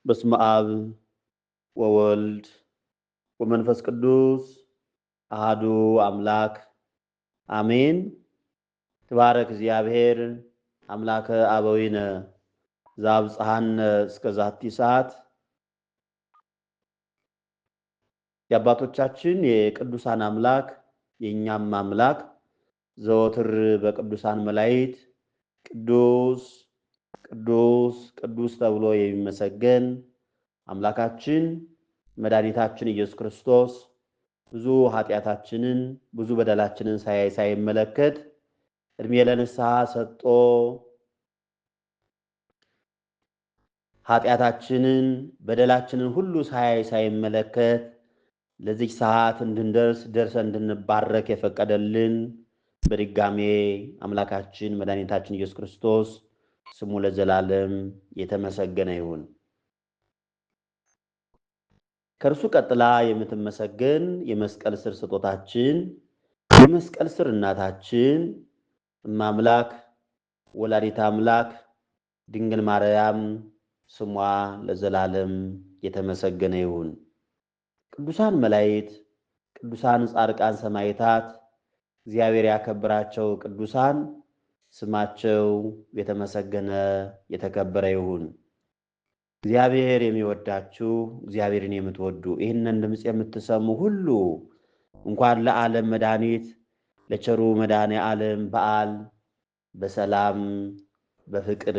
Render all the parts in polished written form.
በስመ አብ ወወልድ ወመንፈስ ቅዱስ አሐዱ አምላክ አሜን። ተባረክ እግዚአብሔር አምላከ አበዊነ ዘአብጽሐነ እስከ ዛቲ ሰዓት። የአባቶቻችን የቅዱሳን አምላክ የእኛም አምላክ ዘወትር በቅዱሳን መላእክት ቅዱስ ቅዱስ ቅዱስ ተብሎ የሚመሰገን አምላካችን መድኃኒታችን ኢየሱስ ክርስቶስ ብዙ ኃጢአታችንን ብዙ በደላችንን ሳይመለከት እድሜ ለንስሐ ሰጥቶ ኃጢአታችንን በደላችንን ሁሉ ሳይመለከት ለዚህ ሰዓት ደርሰን እንድንባረክ የፈቀደልን በድጋሜ አምላካችን መድኃኒታችን ኢየሱስ ክርስቶስ ስሙ ለዘላለም የተመሰገነ ይሁን። ከእርሱ ቀጥላ የምትመሰገን የመስቀል ስር ስጦታችን የመስቀል ስር እናታችን እማምላክ ወላዲተ አምላክ ድንግል ማርያም ስሟ ለዘላለም የተመሰገነ ይሁን። ቅዱሳን መላእክት፣ ቅዱሳን ጻድቃን፣ ሰማዕታት እግዚአብሔር ያከበራቸው ቅዱሳን ስማቸው የተመሰገነ የተከበረ ይሁን። እግዚአብሔር የሚወዳችሁ እግዚአብሔርን የምትወዱ ይህንን ድምጽ የምትሰሙ ሁሉ እንኳን ለዓለም መድኃኒት ለቸሩ መድኃኔ ዓለም በዓል በሰላም በፍቅር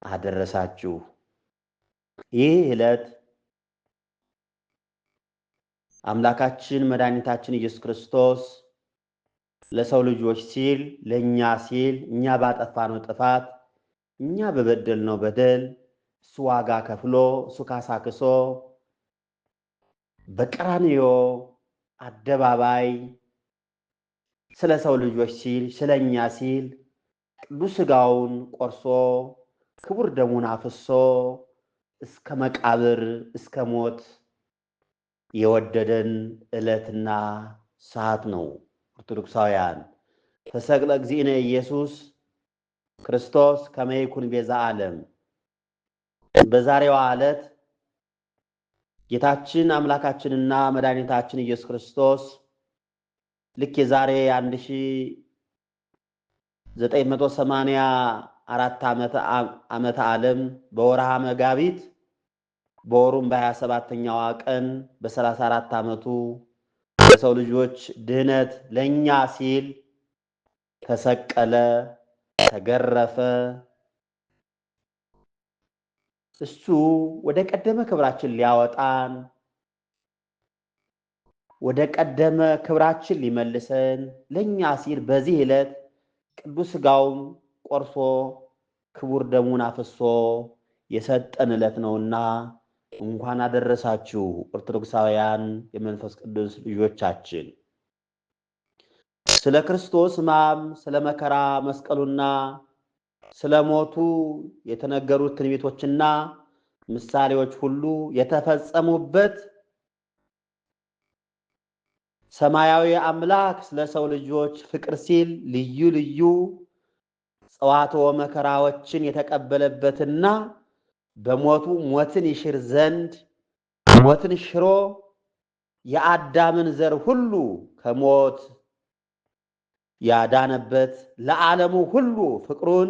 አደረሳችሁ። ይህ ዕለት አምላካችን መድኃኒታችን ኢየሱስ ክርስቶስ ለሰው ልጆች ሲል ለእኛ ሲል እኛ ባጠፋነው ጥፋት እኛ በበደልነው በደል እሱ ዋጋ ከፍሎ እሱ ካሳ ክሶ በቀራንዮ አደባባይ ስለ ሰው ልጆች ሲል ስለኛ ሲል ቅዱስ ሥጋውን ቆርሶ ክቡር ደሙን አፍሶ እስከ መቃብር እስከ ሞት የወደደን ዕለትና ሰዓት ነው። ኦርቶዶክሳውያን ተሰቅለ እግዚእነ ኢየሱስ ክርስቶስ ከመ ይኩን ቤዛ ዓለም። በዛሬዋ ዕለት ጌታችን አምላካችንና መድኃኒታችን ኢየሱስ ክርስቶስ ልክ የዛሬ 1984 ዓመተ ዓለም በወርሃ መጋቢት በወሩም በ27ኛዋ ቀን በ34 ዓመቱ ለሰው ልጆች ድህነት ለኛ ሲል ተሰቀለ፣ ተገረፈ። እሱ ወደ ቀደመ ክብራችን ሊያወጣን ወደ ቀደመ ክብራችን ሊመልሰን ለኛ ሲል በዚህ ዕለት ቅዱስ ሥጋውን ቆርሶ ክቡር ደሙን አፍሶ የሰጠን ዕለት ነውና እንኳን አደረሳችሁ ኦርቶዶክሳውያን የመንፈስ ቅዱስ ልጆቻችን። ስለ ክርስቶስ ሕማም ስለ መከራ መስቀሉና ስለ ሞቱ የተነገሩት ትንቢቶችና ምሳሌዎች ሁሉ የተፈጸሙበት ሰማያዊ አምላክ ስለ ሰው ልጆች ፍቅር ሲል ልዩ ልዩ ጸዋትወ መከራዎችን የተቀበለበትና በሞቱ ሞትን ይሽር ዘንድ ሞትን ሽሮ የአዳምን ዘር ሁሉ ከሞት ያዳነበት ለዓለሙ ሁሉ ፍቅሩን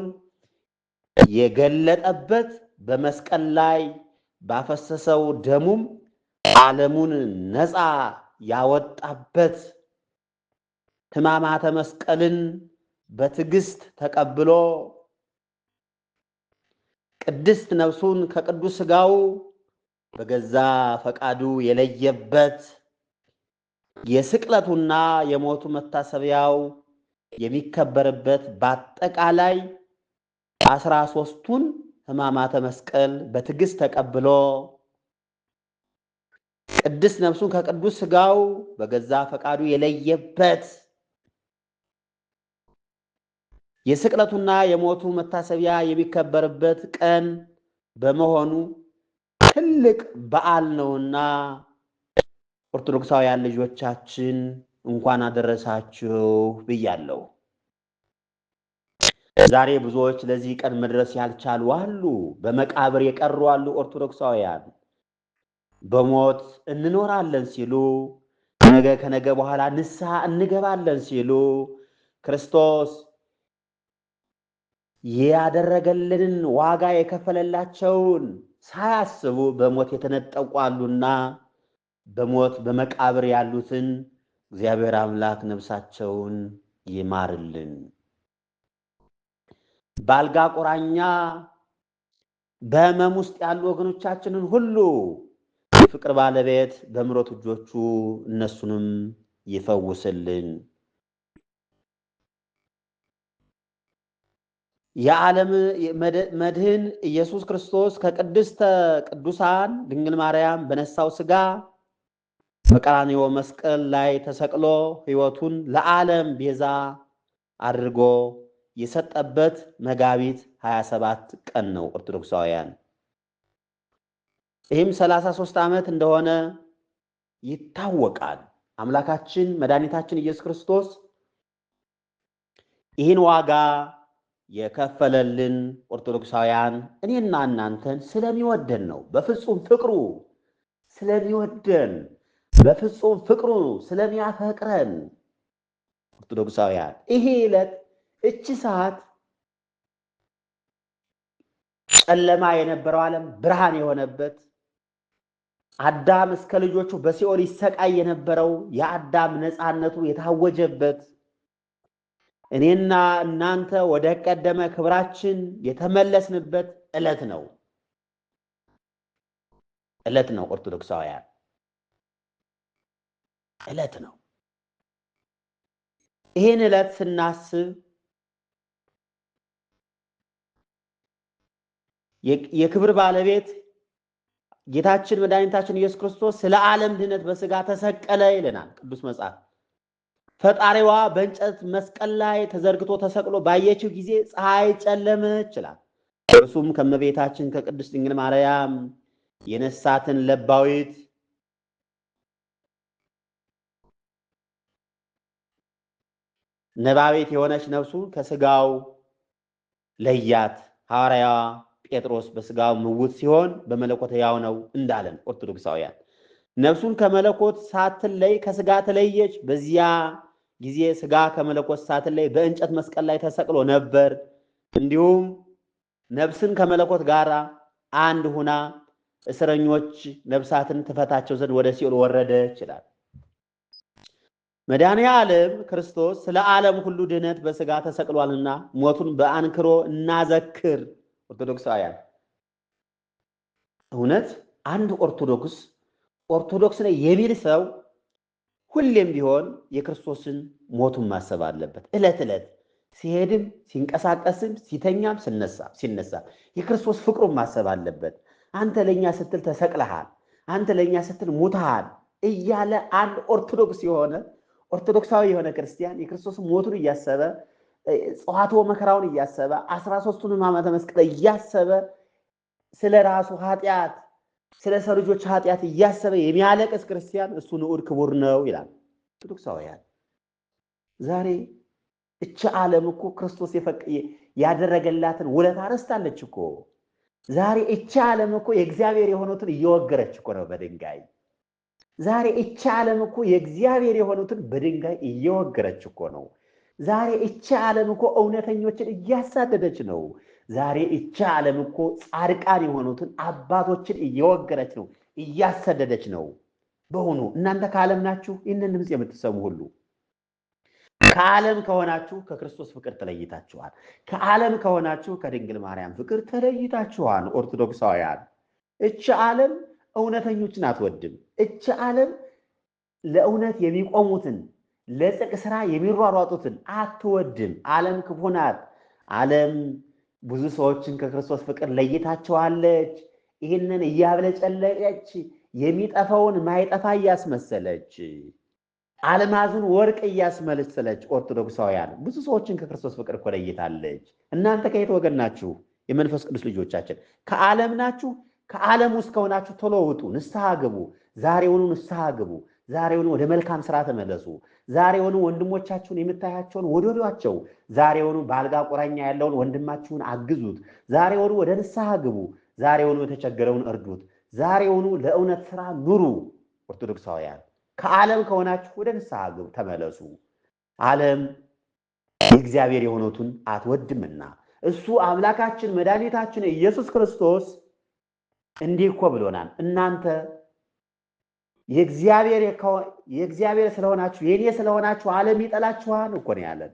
የገለጠበት በመስቀል ላይ ባፈሰሰው ደሙም ዓለሙን ነፃ ያወጣበት ሕማማተ መስቀልን በትዕግስት ተቀብሎ ቅድስት ነፍሱን ከቅዱስ ሥጋው በገዛ ፈቃዱ የለየበት የስቅለቱና የሞቱ መታሰቢያው የሚከበርበት በአጠቃላይ 13ቱን ሕማማተ መስቀል በትዕግስት ተቀብሎ ቅድስት ነፍሱን ከቅዱስ ሥጋው በገዛ ፈቃዱ የለየበት የስቅለቱና የሞቱ መታሰቢያ የሚከበርበት ቀን በመሆኑ ትልቅ በዓል ነውና ኦርቶዶክሳውያን ልጆቻችን እንኳን አደረሳችሁ ብያለሁ። ዛሬ ብዙዎች ለዚህ ቀን መድረስ ያልቻሉ አሉ። በመቃብር የቀሩ አሉ። ኦርቶዶክሳውያን በሞት እንኖራለን ሲሉ፣ ነገ ከነገ በኋላ ንስሐ እንገባለን ሲሉ ክርስቶስ ያደረገልንን ዋጋ የከፈለላቸውን ሳያስቡ በሞት የተነጠቁ አሉና በሞት በመቃብር ያሉትን እግዚአብሔር አምላክ ነፍሳቸውን ይማርልን። በአልጋ ቁራኛ በሕመም ውስጥ ያሉ ወገኖቻችንን ሁሉ የፍቅር ባለቤት በምሕረት እጆቹ እነሱንም ይፈውስልን። የዓለም መድህን ኢየሱስ ክርስቶስ ከቅድስተ ቅዱሳን ድንግል ማርያም በነሳው ሥጋ በቀራንዮ መስቀል ላይ ተሰቅሎ ሕይወቱን ለዓለም ቤዛ አድርጎ የሰጠበት መጋቢት 27 ቀን ነው ኦርቶዶክሳውያን። ይህም 33 ዓመት እንደሆነ ይታወቃል። አምላካችን መድኃኒታችን ኢየሱስ ክርስቶስ ይህን ዋጋ የከፈለልን ኦርቶዶክሳውያን እኔና እናንተን ስለሚወደን ነው። በፍጹም ፍቅሩ ስለሚወደን፣ በፍጹም ፍቅሩ ስለሚያፈቅረን ኦርቶዶክሳውያን ይሄ ዕለት እቺ ሰዓት ጨለማ የነበረው ዓለም ብርሃን የሆነበት፣ አዳም እስከ ልጆቹ በሲኦል ይሰቃይ የነበረው የአዳም ነፃነቱ የታወጀበት፣ እኔና እናንተ ወደ ቀደመ ክብራችን የተመለስንበት ዕለት ነው ኦርቶዶክሳውያን ዕለት ነው። ይህን ዕለት ስናስብ የክብር ባለቤት ጌታችን መድኃኒታችን ኢየሱስ ክርስቶስ ስለ ዓለም ድነት በሥጋ ተሰቀለ ይለናል ቅዱስ መጽሐፍ። ፈጣሪዋ በእንጨት መስቀል ላይ ተዘርግቶ ተሰቅሎ ባየችው ጊዜ ፀሐይ ጨለመች ይላል። እርሱም ከእመቤታችን ከቅድስት ድንግል ማርያም የነሳትን ለባዊት ነባቤት የሆነች ነፍሱን ከሥጋው ለያት። ሐዋርያ ጴጥሮስ በሥጋው ምውት ሲሆን በመለኮት ሕያው ነው እንዳለን ኦርቶዶክሳውያን ነፍሱን ከመለኮት ሳትለይ ከሥጋ ተለየች። በዚያ ጊዜ ሥጋ ከመለኮት ሳትለይ በእንጨት መስቀል ላይ ተሰቅሎ ነበር። እንዲሁም ነፍስን ከመለኮት ጋር አንድ ሁና እስረኞች ነፍሳትን ትፈታቸው ዘንድ ወደ ሲኦል ወረደች ይላል። መድኃኔ ዓለም ክርስቶስ ስለ ዓለም ሁሉ ድነት በሥጋ ተሰቅሏልና ሞቱን በአንክሮ እናዘክር። ኦርቶዶክሳውያን እውነት አንድ ኦርቶዶክስ ነኝ የሚል ሰው ሁሌም ቢሆን የክርስቶስን ሞቱን ማሰብ አለበት። ዕለት ዕለት ሲሄድም ሲንቀሳቀስም ሲተኛም ሲነሳ የክርስቶስ ፍቅሩን ማሰብ አለበት። አንተ ለኛ ስትል ተሰቅለሃል፣ አንተ ለኛ ስትል ሙተሃል እያለ አንድ ኦርቶዶክሳዊ የሆነ ክርስቲያን የክርስቶስን ሞቱን እያሰበ ጽዋትወ መከራውን እያሰበ 13ቱን ሕማማተ መስቀል እያሰበ ስለ ራሱ ኃጢአት ስለ ሰው ልጆች ኃጢአት እያሰበ የሚያለቅስ ክርስቲያን እሱ ንዑድ ክቡር ነው ይላል። ኦርቶዶክሳውያን ዛሬ እቺ ዓለም እኮ ክርስቶስ ያደረገላትን ውለታ ረስታለች እኮ። ዛሬ እቺ ዓለም እኮ የእግዚአብሔር የሆኑትን እየወገረች እኮ ነው በድንጋይ። ዛሬ እቺ ዓለም እኮ የእግዚአብሔር የሆኑትን በድንጋይ እየወገረች እኮ ነው። ዛሬ እቺ ዓለም እኮ እውነተኞችን እያሳደደች ነው። ዛሬ እቺ ዓለም እኮ ጻድቃን የሆኑትን አባቶችን እየወገረች ነው፣ እያሰደደች ነው። በሆኑ እናንተ ከዓለም ናችሁ። ይህንን ድምፅ የምትሰሙ ሁሉ ከዓለም ከሆናችሁ ከክርስቶስ ፍቅር ተለይታችኋል። ከዓለም ከሆናችሁ ከድንግል ማርያም ፍቅር ተለይታችኋል። ኦርቶዶክሳውያን እቺ ዓለም እውነተኞችን አትወድም። እቺ ዓለም ለእውነት የሚቆሙትን ለጽድቅ ስራ የሚሯሯጡትን አትወድም። ዓለም ክፉ ናት። ዓለም ብዙ ሰዎችን ከክርስቶስ ፍቅር ለይታቸዋለች። ይህንን እያብለጨለጨች የሚጠፋውን ማይጠፋ እያስመሰለች አልማዙን ወርቅ እያስመሰለች ኦርቶዶክሳውያን ብዙ ሰዎችን ከክርስቶስ ፍቅር እኮ ለይታለች። እናንተ ከየት ወገን ናችሁ? የመንፈስ ቅዱስ ልጆቻችን ከዓለም ናችሁ? ከዓለም ውስጥ ከሆናችሁ ቶሎ ውጡ፣ ንስሐ ግቡ። ዛሬውኑ ንስሐ ግቡ። ዛሬውኑ ወደ መልካም ስራ ተመለሱ። ዛሬውኑ ወንድሞቻችሁን የምታያቸውን ወደዷቸው። ዛሬውኑ በአልጋ ቁራኛ ያለውን ወንድማችሁን አግዙት። ዛሬውኑ ወደ ንስሐ ግቡ። ዛሬውኑ የተቸገረውን እርዱት። ዛሬውኑ ለእውነት ስራ ኑሩ። ኦርቶዶክሳውያን ከዓለም ከሆናችሁ ወደ ንስሐ ግቡ፣ ተመለሱ። ዓለም የእግዚአብሔር የሆኑትን አትወድምና እሱ አምላካችን መድኃኒታችን ኢየሱስ ክርስቶስ እንዲህ እኮ ብሎናል። እናንተ የእግዚአብሔር ስለሆናችሁ የኔ ስለሆናችሁ ዓለም ይጠላችኋል እኮ ነው ያለን።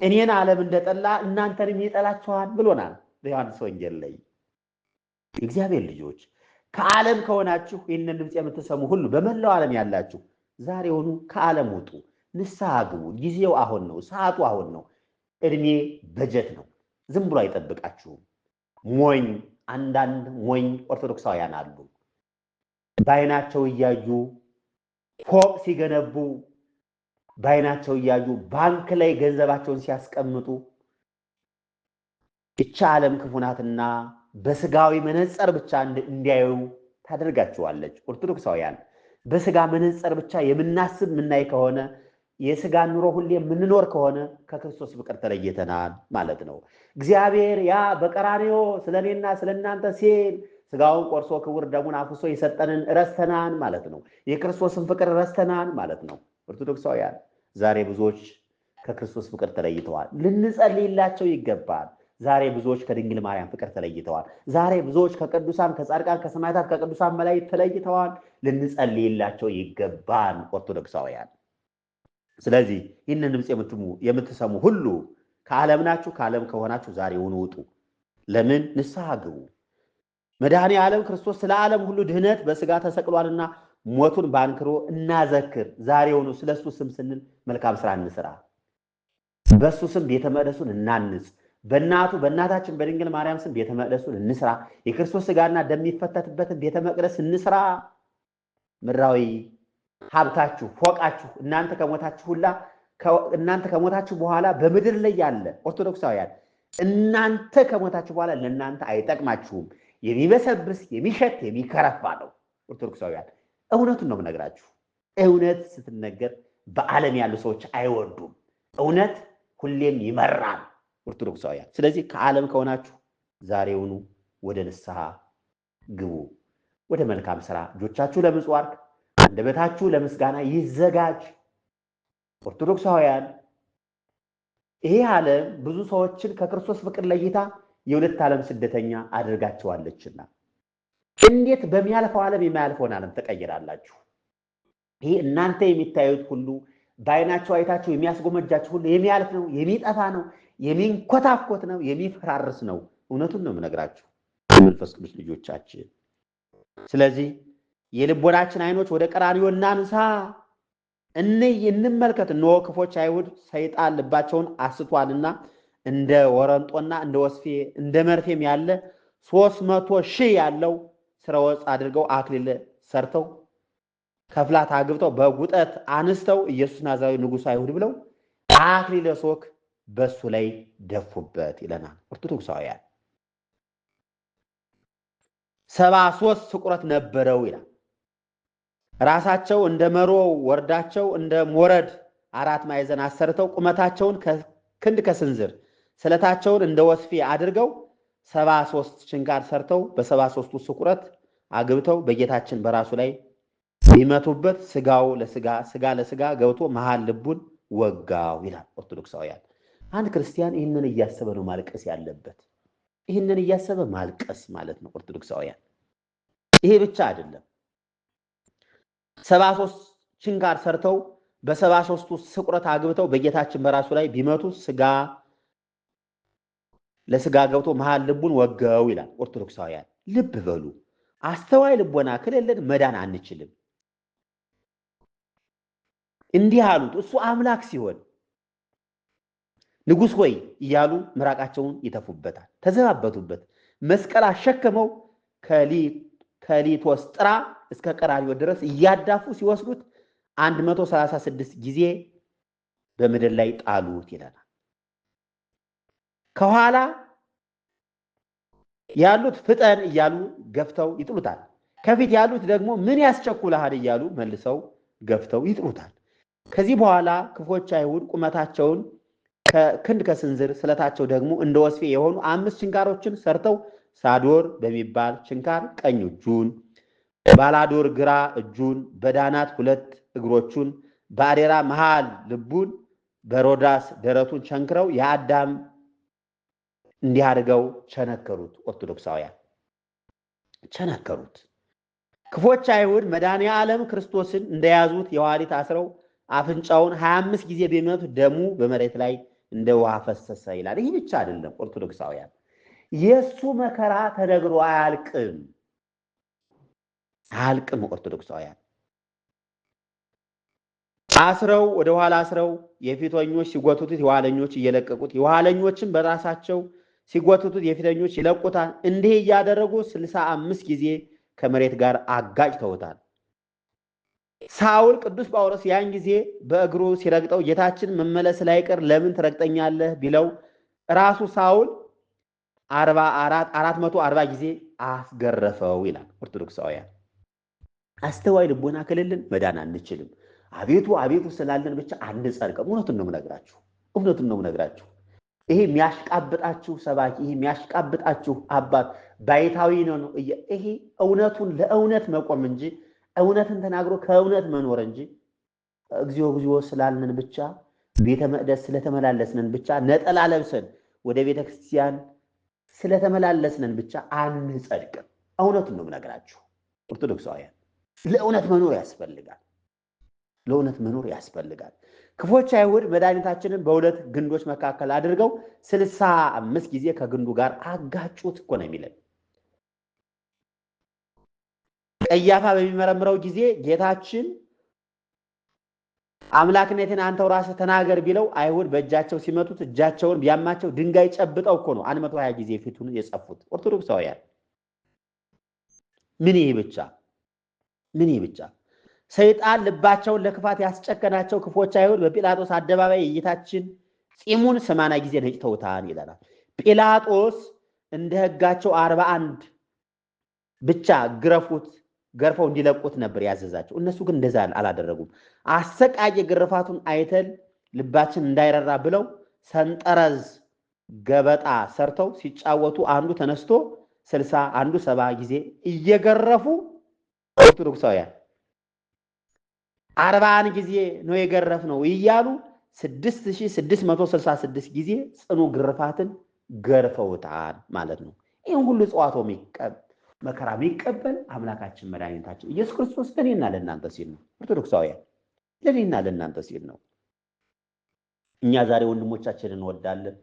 እኔን ዓለም እንደጠላ እናንተንም ይጠላችኋል ብሎናል በዮሐንስ ወንጌል ላይ። የእግዚአብሔር ልጆች ከዓለም ከሆናችሁ ይህንን ድምፅ የምትሰሙ ሁሉ በመላው ዓለም ያላችሁ ዛሬውኑ ከዓለም ውጡ፣ ንስሐ ግቡ። ጊዜው አሁን ነው፣ ሰዓቱ አሁን ነው። እድሜ በጀት ነው፣ ዝም ብሎ አይጠብቃችሁም። አንዳንድ ሞኝ ኦርቶዶክሳውያን አሉ። በዓይናቸው እያዩ ፎቅ ሲገነቡ፣ በዓይናቸው እያዩ ባንክ ላይ ገንዘባቸውን ሲያስቀምጡ እቻ ዓለም ክፉ ናትና በስጋዊ መነጽር ብቻ እንዲያዩ ታደርጋቸዋለች። ኦርቶዶክሳውያን በስጋ መነጽር ብቻ የምናስብ የምናይ ከሆነ የስጋ ኑሮ ሁሌ የምንኖር ከሆነ ከክርስቶስ ፍቅር ተለይተናል ማለት ነው። እግዚአብሔር ያ በቀራንዮ ስለኔና ስለእናንተ ሲል ስጋውን ቆርሶ ክቡር ደሙን አፍሶ የሰጠንን ረስተናን ማለት ነው። የክርስቶስን ፍቅር ረስተናን ማለት ነው። ኦርቶዶክሳውያን ዛሬ ብዙዎች ከክርስቶስ ፍቅር ተለይተዋል። ልንጸልይላቸው ይገባል። ዛሬ ብዙዎች ከድንግል ማርያም ፍቅር ተለይተዋል። ዛሬ ብዙዎች ከቅዱሳን ከጻድቃን ከሰማዕታት ከቅዱሳን መላእክት ተለይተዋል። ልንጸልይላቸው ይገባል ኦርቶዶክሳውያን። ስለዚህ ይህንን ድምፅ የምትሰሙ ሁሉ ከዓለም ናችሁ፣ ከዓለም ከሆናችሁ ዛሬውኑ ውጡ። ለምን? ንስሐ ግቡ። መድኃኔ ዓለም ክርስቶስ ስለ ዓለም ሁሉ ድህነት በስጋ ተሰቅሏልና ሞቱን ባንክሮ እናዘክር። ዛሬውኑ ስለሱ ስም ስንል መልካም ስራ እንስራ። በሱ ስም ቤተ መቅደሱን እናንጽ። በእናታችን በድንግል ማርያም ስም ቤተ መቅደሱን እንስራ። የክርስቶስ ስጋና ደም የሚፈተትበትን ቤተ መቅደስ እንስራ። ምድራዊ ሀብታችሁ ፎቃችሁ እናንተ ከሞታችሁ በኋላ በምድር ላይ ያለ ኦርቶዶክሳውያን እናንተ ከሞታችሁ በኋላ ለእናንተ አይጠቅማችሁም። የሚበሰብስ የሚሸት የሚከረፋ ነው። ኦርቶዶክሳውያን እውነቱን ነው የምነግራችሁ። እውነት ስትነገር በዓለም ያሉ ሰዎች አይወዱም። እውነት ሁሌም ይመራል ኦርቶዶክሳውያን። ስለዚህ ከዓለም ከሆናችሁ ዛሬውኑ ወደ ንስሐ ግቡ፣ ወደ መልካም ስራ። እጆቻችሁ ለምጽዋት አንደበታችሁ ለምስጋና ይዘጋጅ። ኦርቶዶክሳውያን ይሄ ዓለም ብዙ ሰዎችን ከክርስቶስ ፍቅር ለይታ የሁለት ዓለም ስደተኛ አድርጋቸዋለችና እንዴት በሚያልፈው ዓለም የማያልፈውን ዓለም ተቀይራላችሁ? ይሄ እናንተ የሚታዩት ሁሉ በዓይናችሁ አይታችሁ የሚያስጎመጃችሁ ሁሉ የሚያልፍ ነው፣ የሚጠፋ ነው፣ የሚንኮታኮት ነው፣ የሚፈራርስ ነው። እውነቱን ነው የምነግራችሁ የመንፈስ ቅዱስ ልጆቻችን። ስለዚህ የልቦናችን አይኖች ወደ ቀራንዮ እናንሳ፣ እንመልከት። እነሆ ክፎች አይሁድ ሰይጣን ልባቸውን አስቷልና እንደ ወረንጦና እንደ ወስፌ እንደ መርፌም ያለ 300,000 ያለው ስረወጽ አድርገው አክሊል ሰርተው ከፍላት አግብተው በጉጠት አንስተው ኢየሱስ ናዝራዊ ንጉሥ አይሁድ ብለው አክሊለ ሦክ በሱ ላይ ደፉበት ይለናል። ኦርቶዶክሳውያን 73 ስቁረት ነበረው ይላል። ራሳቸው እንደ መሮ ወርዳቸው እንደ ሞረድ 4 ማዕዘን አሰርተው ቁመታቸውን ክንድ ከስንዝር ስለታቸውን እንደ ወስፌ አድርገው 73 ችንካር ሰርተው በ73ቱ ስቁረት አግብተው በጌታችን በራሱ ላይ ቢመቱበት ስጋው ለስጋ ስጋ ለስጋ ገብቶ መሃል ልቡን ወጋው ይላል። ኦርቶዶክሳውያን አንድ ክርስቲያን ይህንን እያሰበ ነው ማልቀስ ያለበት። ይህንን እያሰበ ማልቀስ ማለት ነው ኦርቶዶክሳውያን። ይሄ ብቻ አይደለም። 73 ችንካር ሰርተው በ73ቱ ስቁረት አግብተው በጌታችን በራሱ ላይ ቢመቱ ስጋ ለስጋ ገብቶ መሃል ልቡን ወጋው ይላል። ኦርቶዶክሳውያን ልብ በሉ። አስተዋይ ልቦና ከሌለን መዳን አንችልም። እንዲህ አሉት፣ እሱ አምላክ ሲሆን ንጉሥ ሆይ እያሉ ምራቃቸውን ይተፉበታል፣ ተዘባበቱበት። መስቀል አሸክመው ከሊቶስጥራ እስከ ቀራንዮ ድረስ እያዳፉ ሲወስዱት 136 ጊዜ በምድር ላይ ጣሉት ይለናል። ከኋላ ያሉት ፍጠን እያሉ ገፍተው ይጥሉታል። ከፊት ያሉት ደግሞ ምን ያስቸኩልሃል እያሉ መልሰው ገፍተው ይጥሉታል። ከዚህ በኋላ ክፎች አይሁድ ቁመታቸውን ክንድ ከስንዝር ስለታቸው ደግሞ እንደ ወስፌ የሆኑ 5 ችንካሮችን ሰርተው ሳዶር በሚባል ችንካር ቀኝ እጁን፣ ባላዶር ግራ እጁን፣ በዳናት 2 እግሮቹን፣ በአዴራ መሃል ልቡን፣ በሮዳስ ደረቱን ቸንክረው የአዳም እንዲህ አድርገው ቸነከሩት። ኦርቶዶክሳውያን ቸነከሩት። ክፎች አይሁድ መድኃኔ ዓለም ክርስቶስን እንደያዙት የኋሊት አስረው አፍንጫውን 25 ጊዜ ቢመቱት ደሙ በመሬት ላይ እንደ ውሃ ፈሰሰ ይላል። ይህ ብቻ አይደለም ኦርቶዶክሳውያን፣ የእሱ መከራ ተነግሮ አያልቅም አያልቅም። ኦርቶዶክሳውያን አስረው ወደ ኋላ አስረው የፊተኞች ሲጎትቱት የኋለኞች እየለቀቁት፣ የኋለኞችም በራሳቸው ሲጎትቱት የፊተኞች ይለቁታል። እንዲህ እያደረጉ 65 ጊዜ ከመሬት ጋር አጋጭተውታል። ሳውል ቅዱስ ጳውሎስ ያን ጊዜ በእግሩ ሲረግጠው ጌታችን መመለስ ላይቀር ለምን ትረግጠኛለህ ቢለው ራሱ ሳውል 440 ጊዜ አስገረፈው ይላል። ኦርቶዶክሳውያን አስተዋይ ልቦና ከሌለን መዳን አንችልም። አቤቱ አቤቱ ስላለን ብቻ አንጸድቅም። እውነቱን ነው የምነግራችሁ፣ እውነቱን ነው የምነግራችሁ። ይሄ የሚያሽቃብጣችሁ ሰባኪ፣ ይሄ የሚያሽቃብጣችሁ አባት ባይታዊ ነው። ይሄ እውነቱን ለእውነት መቆም እንጂ እውነትን ተናግሮ ከእውነት መኖር እንጂ እግዚኦ እግዚኦ ስላልንን ብቻ ቤተ መቅደስ ስለተመላለስንን ብቻ ነጠላ ለብሰን ወደ ቤተ ክርስቲያን ስለተመላለስንን ብቻ አንጸድቅም። እውነቱን ነው የምነግራችሁ ኦርቶዶክሳውያን። ለእውነት መኖር ያስፈልጋል። ለእውነት መኖር ያስፈልጋል። ክፎች አይሁድ መድኃኒታችንን በሁለት ግንዶች መካከል አድርገው 65 ጊዜ ከግንዱ ጋር አጋጩት እኮ ነው የሚለን። ቀያፋ በሚመረምረው ጊዜ ጌታችን አምላክነትን አንተው ራስህ ተናገር ቢለው አይሁድ በእጃቸው ሲመቱት እጃቸውን ቢያማቸው ድንጋይ ጨብጠው እኮ ነው 120 ጊዜ ፊቱን የጸፉት። ኦርቶዶክሳውያን ምን ይህ ብቻ ምን ይህ ብቻ። ሰይጣን ልባቸውን ለክፋት ያስጨከናቸው ክፎች አይሁድ በጲላጦስ አደባባይ የጌታችን ፂሙን 80 ጊዜ ነጭተውታል ይላል። ጲላጦስ እንደ ሕጋቸው 41 ብቻ ገርፈው እንዲለቁት ነበር ያዘዛቸው። እነሱ ግን እንደዛ አላደረጉም። አሰቃቂ ግርፋቱን አይተን ልባችን እንዳይረራ ብለው ሰንጠረዝ ገበጣ ሰርተው ሲጫወቱ አንዱ ተነስቶ 60 አንዱ 70 ጊዜ እየገረፉ ኦርቶዶክሳውያን 41 ጊዜ ነው የገረፍ ነው እያሉ 6666 ጊዜ ጽኑ ግርፋትን ገርፈውታል ማለት ነው። ይህን ሁሉ ጽዋቶ መከራ የሚቀበል አምላካችን መድኃኒታችን ኢየሱስ ክርስቶስ ለእኔና ለእናንተ ሲል ነው። ኦርቶዶክሳውያን ለእኔና ለእናንተ ሲል ነው። እኛ ዛሬ ወንድሞቻችንን እንወዳለን።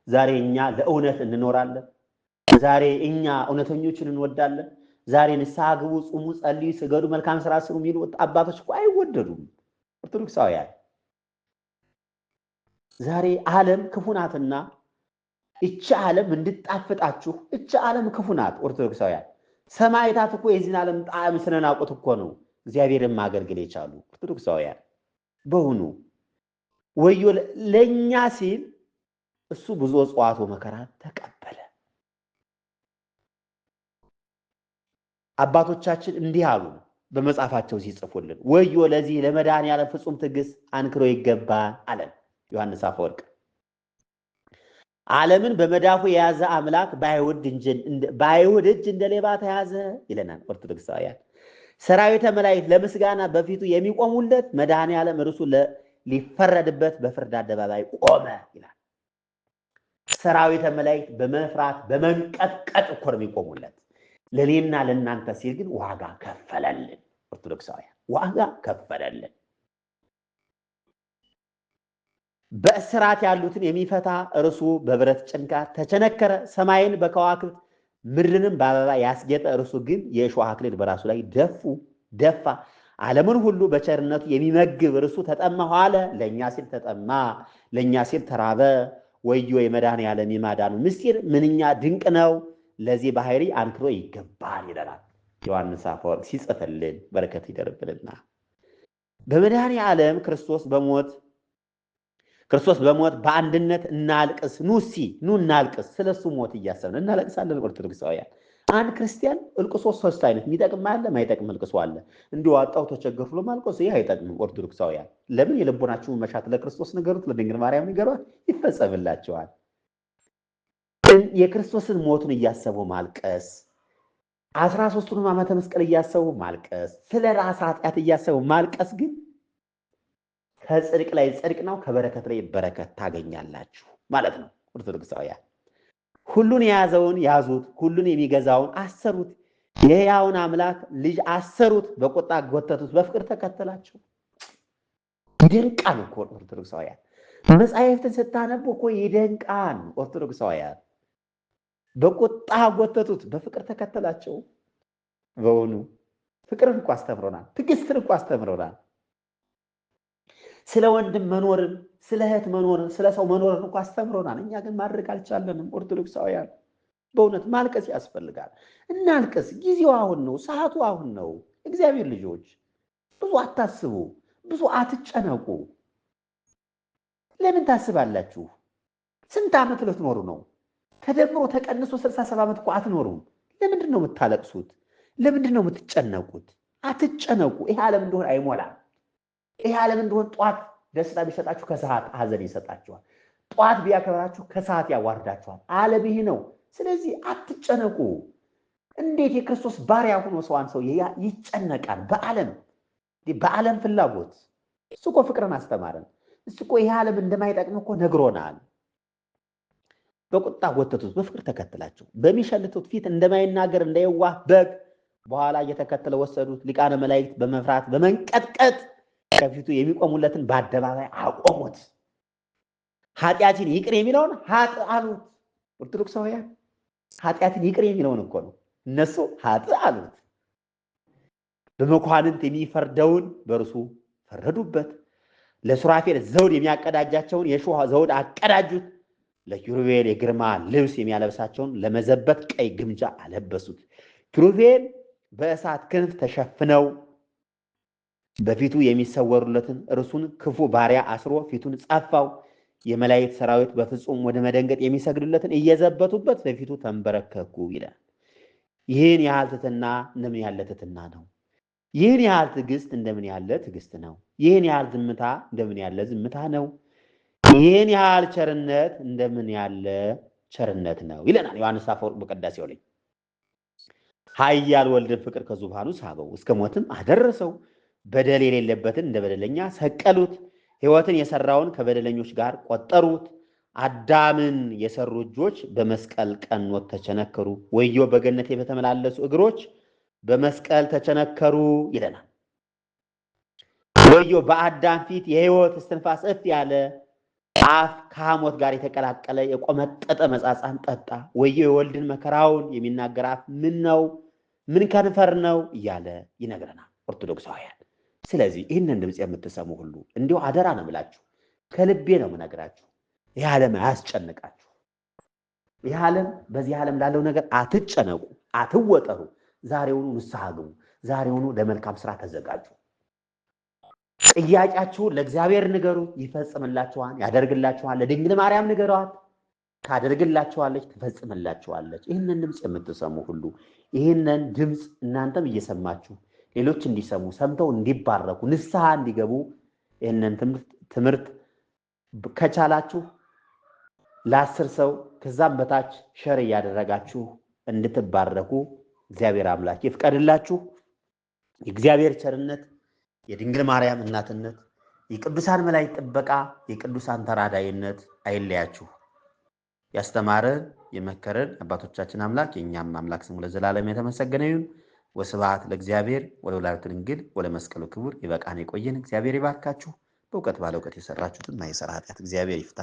ዛሬ እኛ ለእውነት እንኖራለን። ዛሬ እኛ እውነተኞችን እንወዳለን። ዛሬ ንስሐ ግቡ፣ ጹሙ፣ ጸልዩ፣ ስገዱ፣ መልካም ስራ ስሩ የሚሉ አባቶች እኮ አይወደዱም። ኦርቶዶክሳውያን ዛሬ ዓለም ክፉ ናትና እቺ ዓለም እንድጣፍጣችሁ እቺ ዓለም ክፉ ናት። ኦርቶዶክሳውያን ሰማዕታት እኮ የዚህን ዓለም ጣዕም ስለናቁት እኮ ነው እግዚአብሔርን ማገልገል የቻሉ። ኦርቶዶክሳውያን በእውኑ ወዮ ለእኛ ሲል እሱ ብዙ ጽዋቶ መከራ ተቀበለ። አባቶቻችን እንዲህ አሉ በመጽሐፋቸው ሲጽፉልን፣ ወዮ ለዚህ ለመድኃኔዓለም ፍጹም ትዕግስት አንክሮ ይገባል አለን ዮሐንስ አፈወርቅ። ዓለምን በመዳፉ የያዘ አምላክ በአይሁድ እጅ እንደ ሌባ ተያዘ ይለናል። ኦርቶዶክሳውያን ሰራዊተ መላእክት ለምስጋና በፊቱ የሚቆሙለት መድኃኔዓለም እርሱ ሊፈረድበት በፍርድ አደባባይ ቆመ ይላል። ሰራዊተ መላእክት በመፍራት በመንቀጥቀጥ እኮ ነው የሚቆሙለት። ለኔና ለእናንተ ሲል ግን ዋጋ ከፈለልን። ኦርቶዶክሳውያን ዋጋ ከፈለልን። በእስራት ያሉትን የሚፈታ እርሱ በብረት ጭንካር ተቸነከረ። ሰማይን በከዋክብት ምድርንም በአበባ ያስጌጠ እርሱ ግን የእሾህ አክሊል በራሱ ላይ ደፋ። ዓለምን ሁሉ በቸርነቱ የሚመግብ እርሱ ተጠማሁ አለ። ለእኛ ሲል ተጠማ፣ ለእኛ ሲል ተራበ። ወዮ የመድኃኔዓለም የማዳኑ ምስጢር ምንኛ ድንቅ ነው! ለዚህ ባህሪ አንክሮ ይገባል ይለናል ዮሐንስ አፈወርቅ ሲጽፍልን፣ በረከት ይደርብንና በመድኃኔዓለም ክርስቶስ በሞት በአንድነት እናልቅስ። ኑ እናልቅስ። ስለሱ ሞት እያሰብን እናለቅሳለን። ኦርቶዶክሳውያን አንድ ክርስቲያን እልቅሶ ሶስት አይነት የሚጠቅም አለ፣ ማይጠቅም እልቅሶ አለ። እንዲሁ አጣው ተቸገርኩ ለማልቀስ ይሄ አይጠቅምም። ኦርቶዶክሳውያን ለምን የልቦናችሁን መሻት ለክርስቶስ ንገሩት፣ ለድንግል ማርያም ንገሯት፣ ይፈጸምላቸዋል። የክርስቶስን ሞቱን እያሰቡ ማልቀስ፣ 13ቱንም ዓመተ መስቀል እያሰቡ ማልቀስ፣ ስለ ራስ ኃጢአት እያሰቡ ማልቀስ ግን ከጽድቅ ላይ ጽድቅ ነው፣ ከበረከት ላይ በረከት ታገኛላችሁ ማለት ነው። ኦርቶዶክሳውያን ሁሉን የያዘውን ያዙት፣ ሁሉን የሚገዛውን አሰሩት፣ የሕያውን አምላክ ልጅ አሰሩት፣ በቁጣ ጎተቱት፣ በፍቅር ተከተላቸው። ይደንቃል እኮ ኦርቶዶክሳውያን። መጻሕፍትን ስታነቡ እኮ ይደንቃል ኦርቶዶክሳውያን። በቁጣ ጎተቱት፣ በፍቅር ተከተላቸው። በውኑ ፍቅርን እኮ አስተምሮናል፣ ትዕግስትን እኮ አስተምሮናል። ስለ ወንድም መኖርን፣ ስለ እህት መኖርን፣ ስለ ሰው መኖርን እኮ አስተምሮናል። እኛ ግን ማድረግ አልቻለንም ኦርቶዶክሳውያን። በእውነት ማልቀስ ያስፈልጋል። እናልቀስ። ጊዜው አሁን ነው፣ ሰዓቱ አሁን ነው። እግዚአብሔር ልጆች ብዙ አታስቡ፣ ብዙ አትጨነቁ። ለምን ታስባላችሁ? ስንት ዓመት ልትኖሩ ነው? ተደምሮ ተቀንሶ 67 ዓመት እኮ አትኖሩም። ለምንድን ነው የምታለቅሱት? ለምንድን ነው የምትጨነቁት? አትጨነቁ። ይሄ ዓለም እንደሆነ አይሞላም። ይሄ ዓለም እንደሆነ ጧት ደስታ ቢሰጣችሁ ከሰዓት ሐዘን ይሰጣችኋል። ጧት ቢያከብራችሁ ከሰዓት ያዋርዳችኋል። ዓለም ይሄ ነው። ስለዚህ አትጨነቁ። እንዴት የክርስቶስ ባሪያ ሆኖ ሰዋን ሰው ይጨነቃል? በዓለም ፍላጎት። እሱ እኮ ፍቅርን አስተማረን። እሱ እኮ ይሄ ዓለም እንደማይጠቅም እኮ ነግሮናል። በቁጣ ጎተቱት፣ በፍቅር ተከተላቸው። በሚሸልቱት ፊት እንደማይናገር እንደየዋህ በግ በኋላ እየተከተለ ወሰዱት። ሊቃነ መላእክት በመፍራት በመንቀጥቀጥ ከፊቱ የሚቆሙለትን በአደባባይ አቆሙት። ኃጢአትን ይቅር የሚለውን ኃጥ አሉት። ኦርቶዶክሳውያን ኃጢአትን ይቅር የሚለውን እኮ ነው እነሱ ኃጥ አሉት። በመኳንንት የሚፈርደውን በእርሱ ፈረዱበት። ለሱራፌል ዘውድ የሚያቀዳጃቸውን የሾህ ዘውድ አቀዳጁት። ለኪሩቤል የግርማ ልብስ የሚያለብሳቸውን ለመዘበት ቀይ ግምጃ አለበሱት። ኪሩቤል በእሳት ክንፍ ተሸፍነው በፊቱ የሚሰወሩለትን እርሱን ክፉ ባሪያ አስሮ ፊቱን ጸፋው። የመላእክት ሰራዊት በፍጹም ወደ መደንገጥ የሚሰግዱለትን እየዘበቱበት በፊቱ ተንበረከኩ ይላል። ይህን ያህል ትሕትና እንደምን ያለ ትሕትና ነው! ይህን ያህል ትዕግስት እንደምን ያለ ትዕግስት ነው! ይህን ያህል ዝምታ እንደምን ያለ ዝምታ ነው! ይህን ያህል ቸርነት እንደምን ያለ ቸርነት ነው ይለናል ዮሐንስ አፈወርቅ በቅዳሴው ላይ። ኃያል ወልድን ፍቅር ከዙፋኑ ሳበው፣ እስከ ሞትም አደረሰው። በደል የሌለበትን እንደ በደለኛ ሰቀሉት። ሕይወትን የሰራውን ከበደለኞች ጋር ቆጠሩት። አዳምን የሰሩ እጆች በመስቀል ቀኖት ተቸነከሩ። ወዮ በገነት በተመላለሱ እግሮች በመስቀል ተቸነከሩ ይለናል። ወዮ በአዳም ፊት የሕይወት እስትንፋስ እፍ ያለ አፍ ከሐሞት ጋር የተቀላቀለ የቆመጠጠ መጻጻን ጠጣ። ወዮ የወልድን መከራውን የሚናገር አፍ ምን ነው? ምን ከንፈር ነው? እያለ ይነግረናል ኦርቶዶክሳውያን። ስለዚህ ይህንን ድምፅ የምትሰሙ ሁሉ እንዲሁ አደራ ነው የምላችሁ፣ ከልቤ ነው የምነግራችሁ። ይህ ዓለም አያስጨንቃችሁ። ይህ ዓለም በዚህ ዓለም ላለው ነገር አትጨነቁ፣ አትወጠሩ። ዛሬውኑ ንስሐ ግቡ። ዛሬውኑ ለመልካም ስራ ተዘጋጁ። ጥያቄያችሁን ለእግዚአብሔር ንገሩ፣ ይፈጽምላችኋል፣ ያደርግላችኋል። ለድንግል ማርያም ንገሯት፣ ታደርግላችኋለች፣ ትፈጽምላችኋለች። ይህንን ድምፅ የምትሰሙ ሁሉ ይህንን ድምፅ እናንተም እየሰማችሁ ሌሎች እንዲሰሙ ሰምተው እንዲባረኩ ንስሐ እንዲገቡ ይህንን ትምህርት ከቻላችሁ ለ10 ሰው ከዛም በታች ሸር እያደረጋችሁ እንድትባረኩ እግዚአብሔር አምላክ ይፍቀድላችሁ። የእግዚአብሔር ቸርነት፣ የድንግል ማርያም እናትነት፣ የቅዱሳን መላእክት ጥበቃ፣ የቅዱሳን ተራዳይነት አይለያችሁ። ያስተማረን የመከረን አባቶቻችን አምላክ የእኛም አምላክ ስሙ ለዘላለም የተመሰገነ ይሁን። ወስብሐት ለእግዚአብሔር ወለወላዲቱ ድንግል ወለመስቀሉ ክቡር። ይበቃን የቆየን እግዚአብሔር ይባርካችሁ። በእውቀት ባለ እውቀት የሰራችሁትን ማይሰራ ኃጢአት እግዚአብሔር ይፍታ።